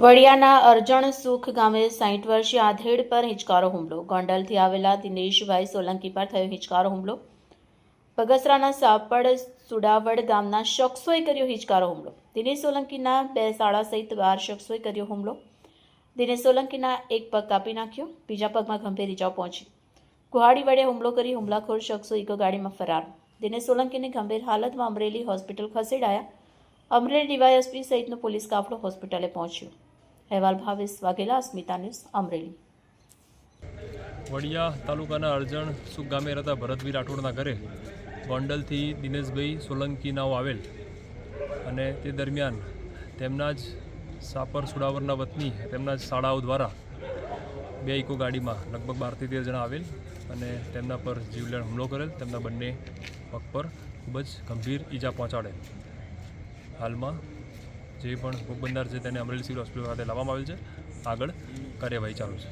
વડિયાના અરજણ સુખ ગામે 60 વર્ષીય આધેડ પર હિંચકારો હુમલો. ગોંડલથી આવેલા દિનેશભાઈ સોલંકી પર થયો હિંચકારો હુમલો. બગસરાના સાપડ સુડાવડ ગામના શખ્સોએ કર્યો હિંચકારો હુમલો. દિનેશ સોલંકીના 2 શાળા સહિત 12 શખ્સોએ કર્યો હુમલો. દિનેશ સોલંકીના એક પગ કાપી નાખ્યો, બીજા પગમાં ગંભીર ઇજાઓ પહોંચી. કુહાડી વડે હુમલો કરી હુમલાખોર શખ્સો ઇકો ગાડીમાં ફરાર. દિનેશ સોલંકીને ગંભીર હાલતમાં અમરેલી હોસ્પિટલ ખસેડાયા. અમરેલી ડીવાયએસપી સહિતનો પોલીસ કાફલો હોસ્પિટલે પહોંચ્યો. અહેવાલ ભાવેશ વાઘેલા, અસ્મિતા ન્યૂઝ, અમરેલી. વડિયા તાલુકાના અરજણ સુખ ગામે રહેતા ભરતવીર રાઠોડના ઘરે ગોંડલથી દિનેશભાઈ સોલંકીનાઓ આવેલ અને તે દરમિયાન તેમના જ સાપર સુડાવરના વતની તેમના જ શાળાઓ દ્વારા 2 ઇકો ગાડીમાં લગભગ 12 થી 13 જણા આવેલ અને તેમના પર જીવલેણ હુમલો કરેલ. તેમના બંને પગ પર ખૂબ જ ગંભીર ઈજા પહોંચાડેલ. હાલમાં જે પણ ભોગ બનનાર છે તેને અમરેલી સિવિલ હોસ્પિટલ ખાતે લાવવામાં આવેલ છે. આગળ કાર્યવાહી ચાલુ છે.